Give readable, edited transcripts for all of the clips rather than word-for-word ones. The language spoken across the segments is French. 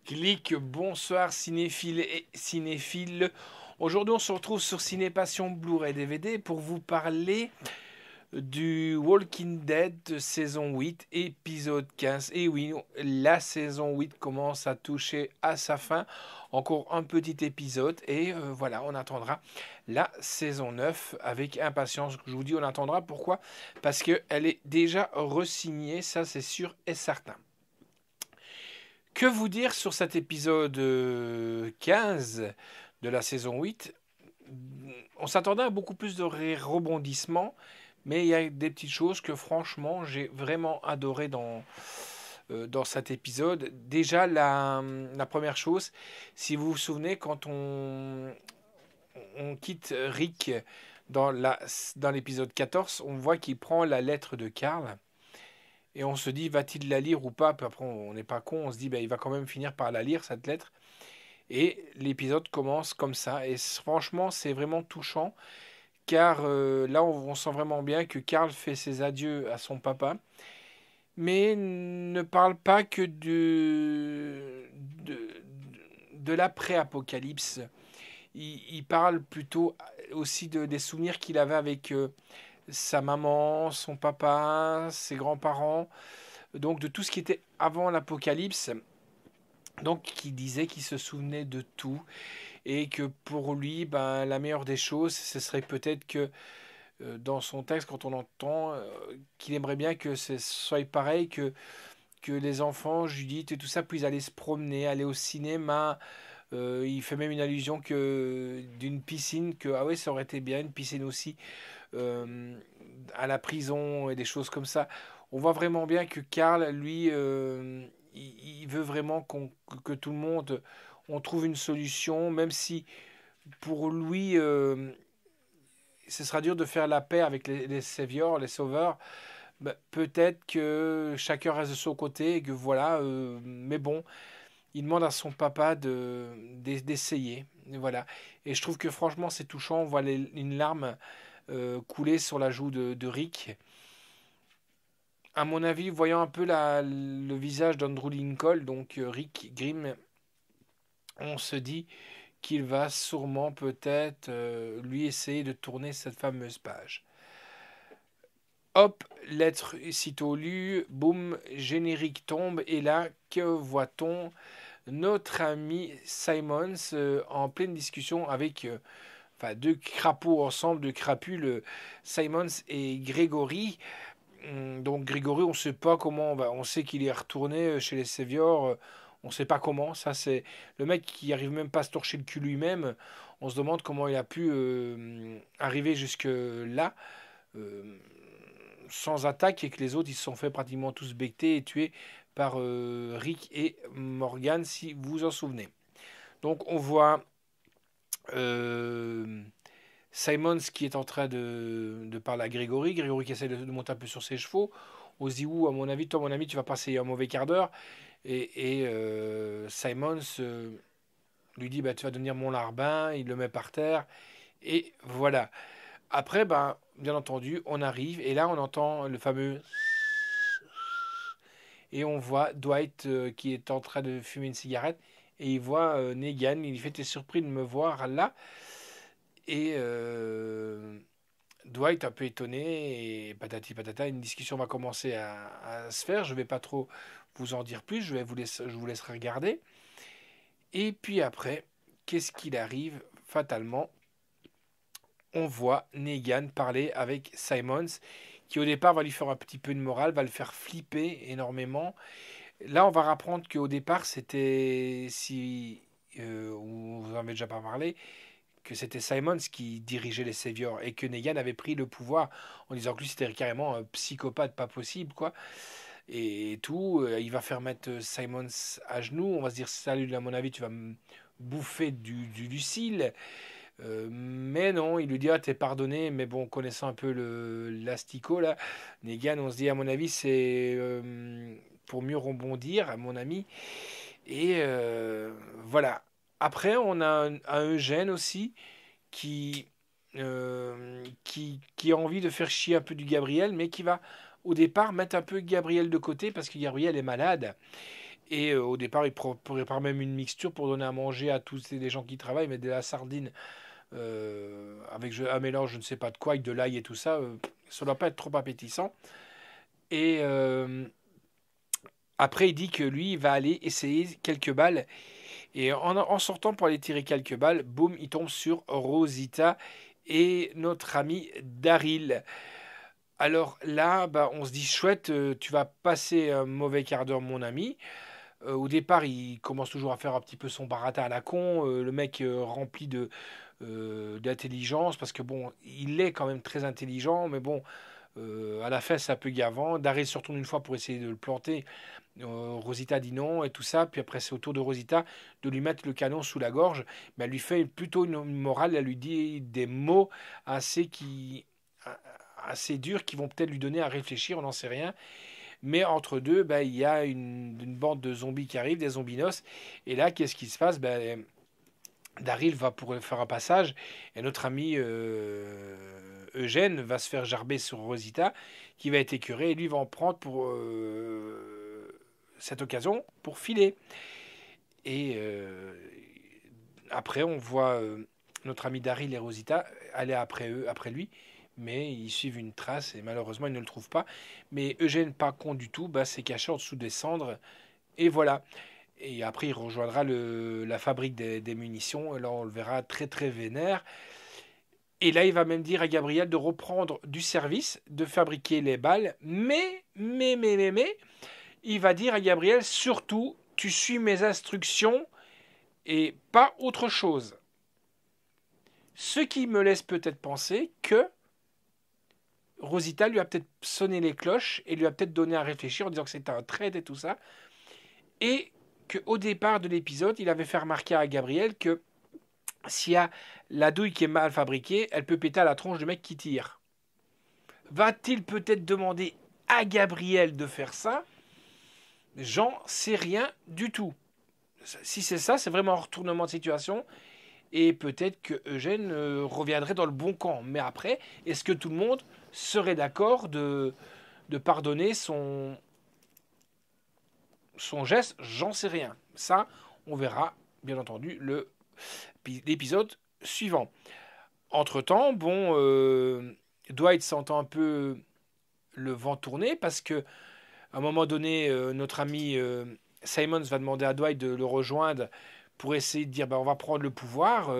Clic, bonsoir cinéphiles et cinéphiles. Aujourd'hui, on se retrouve sur Ciné Passion Blu-ray DVD pour vous parler du Walking Dead saison 8, épisode 15. Et oui, la saison 8 commence à toucher à sa fin. Encore un petit épisode et voilà, on attendra la saison 9 avec impatience. Je vous dis, on attendra. Pourquoi? Parce qu'elle est déjà re-signée, ça c'est sûr et certain. Que vous dire sur cet épisode 15 de la saison 8? On s'attendait à beaucoup plus de rebondissements, mais il y a des petites choses que franchement j'ai vraiment adoré dans cet épisode. Déjà, la première chose, si vous vous souvenez, quand on quitte Rick dans l'épisode 14, on voit qu'il prend la lettre de Carl. Et on se dit, va-t-il la lire ou pas? Puis après, on n'est pas con, on se dit, il va quand même finir par la lire, cette lettre. Et l'épisode commence comme ça. Et franchement, c'est vraiment touchant. Car là, on sent vraiment bien que Carl fait ses adieux à son papa. Mais ne parle pas que de, de l'après-apocalypse. Il parle plutôt aussi des souvenirs qu'il avait avec sa maman, son papa, ses grands-parents. Donc de tout ce qui était avant l'apocalypse. Donc qui disait qu'il se souvenait de tout et que pour lui, la meilleure des choses, ce serait peut-être que dans son texte, quand on entend qu'il aimerait bien que ce soit pareil, que les enfants, Judith et tout ça, puissent aller se promener, aller au cinéma. Il fait même une allusion que d'une piscine, que ah ouais, ça aurait été bien, une piscine aussi euh, à la prison et des choses comme ça. On voit vraiment bien que Karl, lui, il veut vraiment que tout le monde, on trouve une solution, même si pour lui, ce sera dur de faire la paix avec les saviors, les sauveurs. Peut-être que chacun reste de son côté et que voilà, mais bon, il demande à son papa d'essayer. Et voilà. Et je trouve que franchement, c'est touchant. On voit une larme couler sur la joue de Rick. À mon avis, voyant un peu le visage d'Andrew Lincoln, donc Rick Grimm, on se dit qu'il va sûrement peut-être lui essayer de tourner cette fameuse page. Hop, lettre sitôt lue, boum, générique tombe, et là, que voit-on? Notre ami Simons en pleine discussion avec deux crapauds ensemble, deux crapules, Simons et Grégory. Donc Grégory, on ne sait pas comment, on sait qu'il est retourné chez les Saviors, on ne sait pas comment, ça c'est le mec qui arrive même pas à se torcher le cul lui-même, on se demande comment il a pu arriver jusque là, euh, sans attaque, et que les autres ils se sont fait pratiquement tous becter et tués par Rick et Morgan, si vous vous en souvenez. Donc on voit euh, Simons qui est en train de parler à Grégory. Grégory qui essaie de monter un peu sur ses chevaux. On se dit, à mon avis, toi, mon ami, tu vas passer un mauvais quart d'heure. Et Simons lui dit, tu vas devenir mon larbin. Il le met par terre. Et voilà. Après, bien entendu, on arrive. Et là, on entend le fameux. Et on voit Dwight qui est en train de fumer une cigarette. Et il voit Negan. Il fait, t'es surpris de me voir là. Et Dwight un peu étonné et patati patata, une discussion va commencer à se faire. Je ne vais pas trop vous en dire plus, je vous laisserai regarder. Et puis après, qu'est-ce qu'il arrive fatalement? On voit Negan parler avec Simons, qui au départ va lui faire un petit peu de morale, va le faire flipper énormément. Là, on va apprendre qu'au départ, c'était, si on vous en avait déjà pas parlé, que c'était Simons qui dirigeait les Saviors et que Negan avait pris le pouvoir en disant que lui c'était carrément un psychopathe pas possible quoi et tout. Il va faire mettre Simons à genoux, on va se dire salut, à mon avis tu vas me bouffer du Lucille. Mais non, il lui dit ah t'es pardonné, mais bon, connaissant un peu l'asticot là, Negan, on se dit à mon avis c'est pour mieux rebondir à mon ami. Et voilà. Après, on a un Eugène aussi qui a envie de faire chier un peu du Gabriel, mais qui va au départ mettre un peu Gabriel de côté parce que Gabriel est malade. Et au départ, il prépare même une mixture pour donner à manger à tous les gens qui travaillent, mais de la sardine avec un mélange, je ne sais pas de quoi, avec de l'ail et tout ça, ça ne doit pas être trop appétissant. Et après, il dit que lui, il va aller essayer quelques balles. Et en sortant pour aller tirer quelques balles, boum, il tombe sur Rosita et notre ami Daryl. Alors là, bah, on se dit, chouette, tu vas passer un mauvais quart d'heure, mon ami. Au départ, il commence toujours à faire un petit peu son baratin à la con, le mec rempli d'intelligence, parce que bon, il est quand même très intelligent, mais bon, à la fin, c'est un peu gavant. Daryl se retourne une fois pour essayer de le planter. Rosita dit non et tout ça. Puis après, c'est au tour de Rosita de lui mettre le canon sous la gorge. Mais elle lui fait plutôt une morale. Elle lui dit des mots assez, assez durs qui vont peut-être lui donner à réfléchir. On n'en sait rien. Mais entre deux, ben, il y a une bande de zombies qui arrivent, des zombinos. Et là, qu'est-ce qui se passe? Ben, Daryl va pour faire un passage et notre ami Eugène va se faire gerber sur Rosita qui va être écœuré et lui va en prendre pour cette occasion pour filer. Et après on voit notre ami Daryl et Rosita aller après eux, après lui, mais ils suivent une trace et malheureusement ils ne le trouvent pas. Mais Eugène, pas con du tout, bah, s'est caché en dessous des cendres et voilà. Et après, il rejoindra la fabrique des munitions. Et là, on le verra très, très vénère. Et là, il va même dire à Gabriel de reprendre du service, de fabriquer les balles. Mais, il va dire à Gabriel, surtout, tu suis mes instructions et pas autre chose. Ce qui me laisse peut-être penser que Rosita lui a peut-être sonné les cloches et lui a peut-être donné à réfléchir en disant que c'était un trade et tout ça. Et qu'au départ de l'épisode, il avait fait remarquer à Gabriel que s'il y a la douille qui est mal fabriquée, elle peut péter à la tronche du mec qui tire. Va-t-il peut-être demander à Gabriel de faire ça? J'en sais rien du tout. Si c'est ça, c'est vraiment un retournement de situation. Et peut-être que Eugène reviendrait dans le bon camp. Mais après, est-ce que tout le monde serait d'accord de pardonner son geste? J'en sais rien. Ça, on verra, bien entendu, l'épisode suivant. Entre-temps, bon, Dwight s'entend un peu le vent tourner parce que à un moment donné, notre ami Simons va demander à Dwight de le rejoindre pour essayer de dire bah, on va prendre le pouvoir.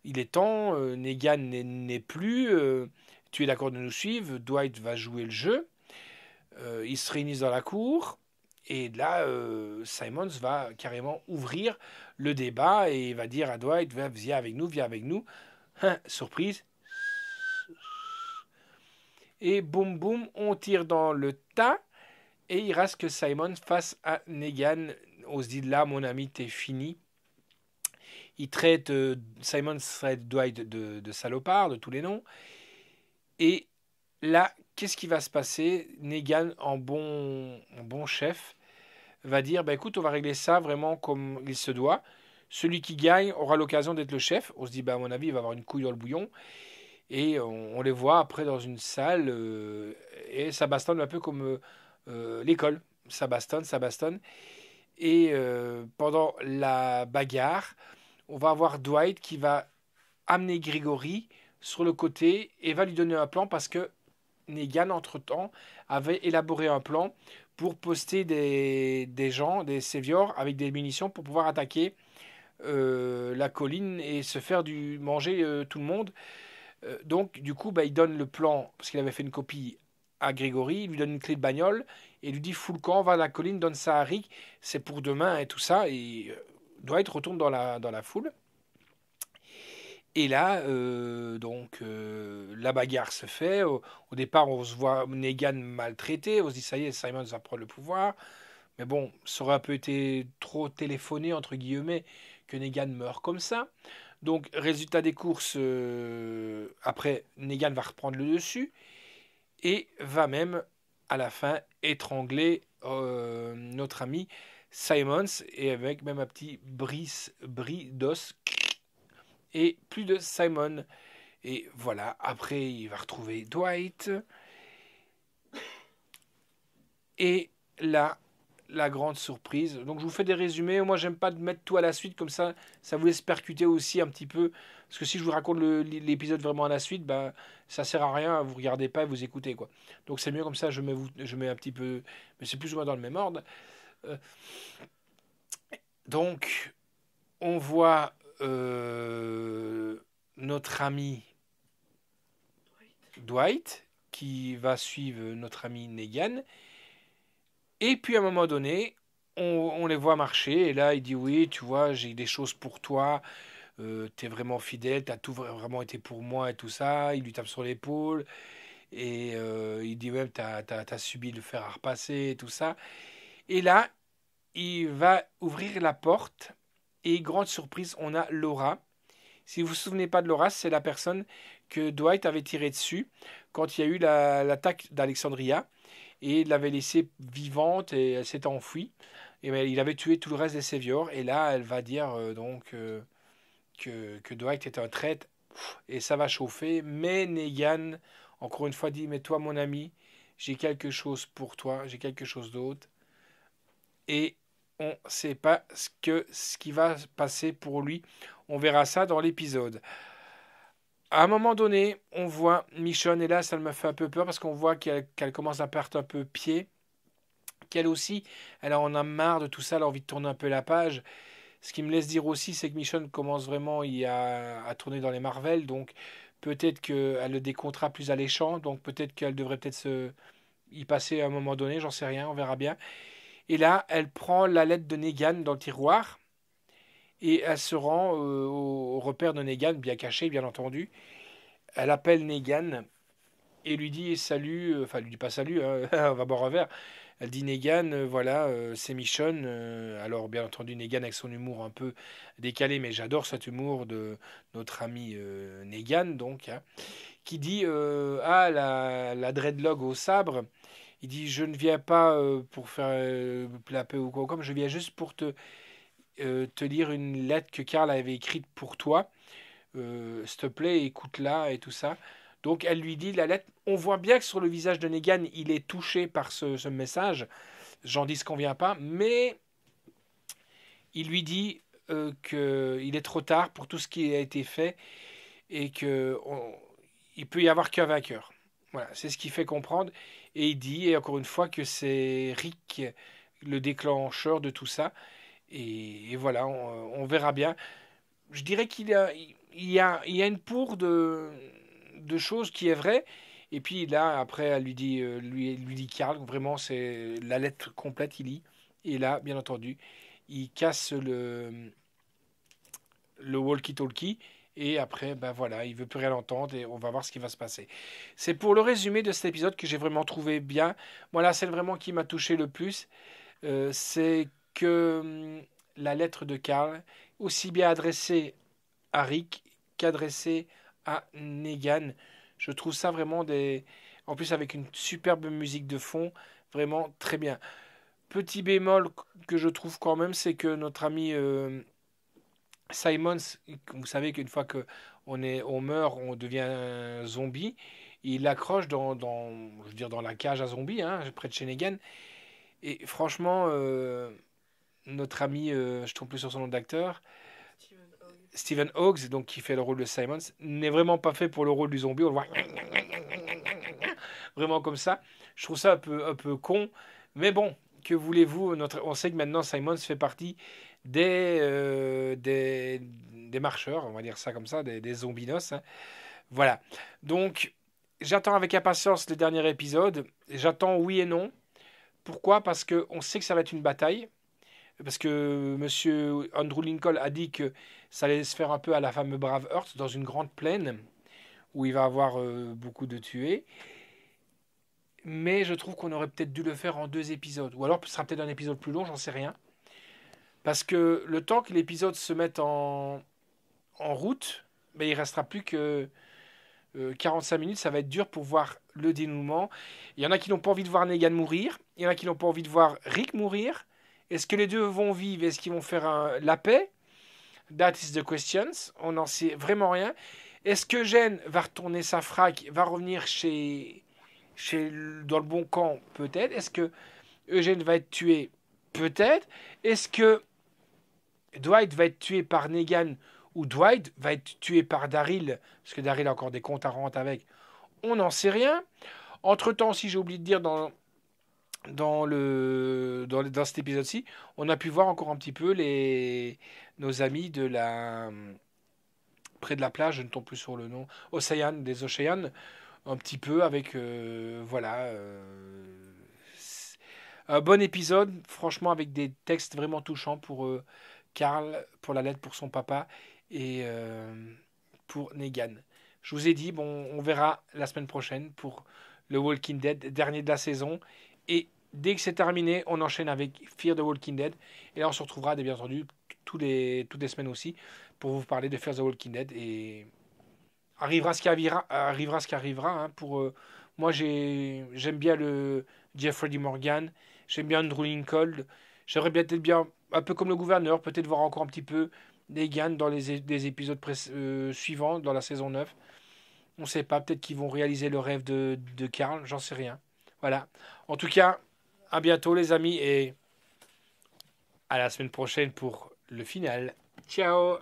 Il est temps, Negan n'est plus. Tu es d'accord de nous suivre? Dwight va jouer le jeu. Ils se réunissent dans la cour. Et là, Simons va carrément ouvrir le débat et va dire à Dwight viens avec nous, viens avec nous. Hein, surprise. Et boum boum, on tire dans le tas. Et il reste que Simon face à Negan. On se dit là, mon ami, t'es fini. Il traite, Simon traite Dwight de salopard, de tous les noms. Et là, qu'est-ce qui va se passer? Negan, en bon chef, va dire bah, écoute, on va régler ça vraiment comme il se doit. Celui qui gagne aura l'occasion d'être le chef. On se dit, bah, à mon avis, il va avoir une couille dans le bouillon. Et on les voit après dans une salle. Et ça bastonne un peu comme l'école. Ça bastonne, ça bastonne. Et pendant la bagarre, on va avoir Dwight qui va amener Grigory sur le côté et va lui donner un plan parce que Negan, entre-temps, avait élaboré un plan pour poster des gens, des saviors, avec des munitions pour pouvoir attaquer la colline et se faire manger tout le monde. Donc, du coup, bah, il donne le plan, parce qu'il avait fait une copie à Grégory, il lui donne une clé de bagnole et il lui dit fous le camp, va à la colline, donne ça à Rick, c'est pour demain et tout ça. Et Dwight retourne dans la foule. Et là, la bagarre se fait. Au départ, on se voit Negan maltraité. On se dit, ça y est, Simon va prendre le pouvoir. Mais bon, ça aurait un peu été trop téléphoné, entre guillemets, que Negan meure comme ça. Donc, résultat des courses, après, Negan va reprendre le dessus et va même, à la fin, étrangler notre ami Simons et avec même un petit bris d'os et plus de Simon. Et voilà, après, il va retrouver Dwight. Et là, la grande surprise. Donc je vous fais des résumés. Moi j'aime pas de mettre tout à la suite comme ça vous laisse percuter aussi un petit peu. Parce que si je vous raconte l'épisode vraiment à la suite, bah ça sert à rien. Vous regardez pas et vous écoutez quoi. Donc c'est mieux comme ça. Je mets un petit peu, mais c'est plus ou moins dans le même ordre. Euh, donc on voit notre ami Dwight qui va suivre notre ami Negan. Et puis à un moment donné, on les voit marcher, et là il dit oui, tu vois, j'ai des choses pour toi, t'es vraiment fidèle, t'as tout vraiment été pour moi et tout ça. Il lui tape sur l'épaule, et il dit ouais, t'as subi le fer à repasser et tout ça. Et là, il va ouvrir la porte, et grande surprise, on a Laura. Si vous vous souvenez pas de Laura, c'est la personne que Dwight avait tiré dessus quand il y a eu l'attaque d'Alexandria et il l'avait laissée vivante et elle s'était enfuie. Et ben, il avait tué tout le reste des Saviors. Et là, elle va dire que Dwight est un traître et ça va chauffer. Mais Negan, encore une fois, dit mais toi, mon ami, j'ai quelque chose pour toi, j'ai quelque chose d'autre. Et on ne sait pas ce qui va se passer pour lui. On verra ça dans l'épisode. À un moment donné, on voit Michonne, et là, ça me fait un peu peur parce qu'on voit qu'elle commence à perdre un peu pied. Qu'elle aussi, elle en a marre de tout ça, elle a envie de tourner un peu la page. Ce qui me laisse dire aussi, c'est que Michonne commence vraiment à tourner dans les Marvel, donc peut-être qu'elle a des contrats plus alléchants, donc peut-être qu'elle devrait peut-être y passer à un moment donné, j'en sais rien, on verra bien. Et là, elle prend la lettre de Negan dans le tiroir, et elle se rend au repère de Negan, bien caché, bien entendu. Elle appelle Negan et lui dit salut, enfin, elle lui dit pas salut, hein, on va boire un verre. Elle dit Negan, voilà, c'est Michonne. Alors, bien entendu, Negan avec son humour un peu décalé, mais j'adore cet humour de notre ami Negan, donc, hein, qui dit ah, la dreadlock au sabre. Il dit je ne viens pas pour faire la paix ou quoi, comme je viens juste pour te lire une lettre que Karl avait écrite pour toi. S'il te plaît, écoute-la et tout ça. Donc elle lui dit la lettre. On voit bien que sur le visage de Negan, il est touché par ce message. J'en dis ce qu'on vient pas, mais il lui dit qu'il est trop tard pour tout ce qui a été fait et il peut y avoir qu'un vainqueur. Voilà, c'est ce qui fait comprendre. Et il dit, et encore une fois, que c'est Rick le déclencheur de tout ça. Et voilà, on verra bien. Je dirais il y a une pour de choses qui est vraie. Et puis là, après, elle lui dit Karl, vraiment, c'est la lettre complète, il lit. Et là, bien entendu, il casse le walkie-talkie. Et après, ben voilà, il veut plus rien entendre et on va voir ce qui va se passer. C'est pour le résumé de cet épisode que j'ai vraiment trouvé bien. Moi, la scène vraiment qui m'a touché le plus, c'est que la lettre de Karl, aussi bien adressée à Rick qu'adressée à Negan. Je trouve ça vraiment en plus avec une superbe musique de fond, vraiment très bien. Petit bémol que je trouve quand même, c'est que notre ami Simons, vous savez qu'une fois que on meurt, on devient un zombie. Il accroche je veux dire, dans la cage à zombies, hein, près de chez Negan. Et franchement, notre ami, je tombe plus sur son nom d'acteur, Stephen Hawks, donc qui fait le rôle de Simons, n'est vraiment pas fait pour le rôle du zombie. On le voit vraiment comme ça. Je trouve ça un peu con, mais bon, que voulez-vous, on sait que maintenant Simons fait partie des marcheurs, on va dire ça comme ça, des zombinos, hein. Voilà. Donc, j'attends avec impatience le dernier épisode. J'attends oui et non. Pourquoi? Parce que on sait que ça va être une bataille. Parce que Monsieur Andrew Lincoln a dit que ça allait se faire un peu à la fameuse Brave Earth, dans une grande plaine, où il va avoir beaucoup de tués. Mais je trouve qu'on aurait peut-être dû le faire en 2 épisodes. Ou alors ce sera peut-être un épisode plus long, j'en sais rien. Parce que le temps que l'épisode se mette en route, ben, il restera plus que 45 minutes. Ça va être dur pour voir le dénouement. Il y en a qui n'ont pas envie de voir Negan mourir. Il y en a qui n'ont pas envie de voir Rick mourir. Est-ce que les deux vont vivre? Est-ce qu'ils vont faire la paix? That is the questions. On n'en sait vraiment rien. Est-ce que Jen va retourner sa fraque, va revenir dans le bon camp? Peut-être. Est-ce que Eugène va être tué? Peut-être. Est-ce que Dwight va être tué par Negan ou Dwight va être tué par Daryl? Parce que Daryl a encore des comptes à rendre avec. On n'en sait rien. Entre-temps, si j'ai oublié de dire dans cet épisode-ci, on a pu voir encore un petit peu nos amis près de la plage, je ne tombe plus sur le nom, des Océans, un petit peu avec un bon épisode, franchement avec des textes vraiment touchants pour Carl, pour la lettre pour son papa et pour Negan. Je vous ai dit, bon, on verra la semaine prochaine pour le Walking Dead, dernier de la saison. Et dès que c'est terminé, on enchaîne avec Fear the Walking Dead. Et là, on se retrouvera, bien entendu, toutes les semaines aussi, pour vous parler de Fear the Walking Dead. Et arrivera ce qui arrivera, ce qui arrivera. Hein, moi, j'aime bien le Jeffrey D. Morgan. J'aime bien Andrew Lincoln. J'aimerais bien être bien, un peu comme le gouverneur, peut-être voir encore un petit peu Negan dans des épisodes suivants, dans la saison 9. On ne sait pas, peut-être qu'ils vont réaliser le rêve de Karl, j'en sais rien. Voilà. En tout cas, à bientôt les amis et à la semaine prochaine pour le final. Ciao!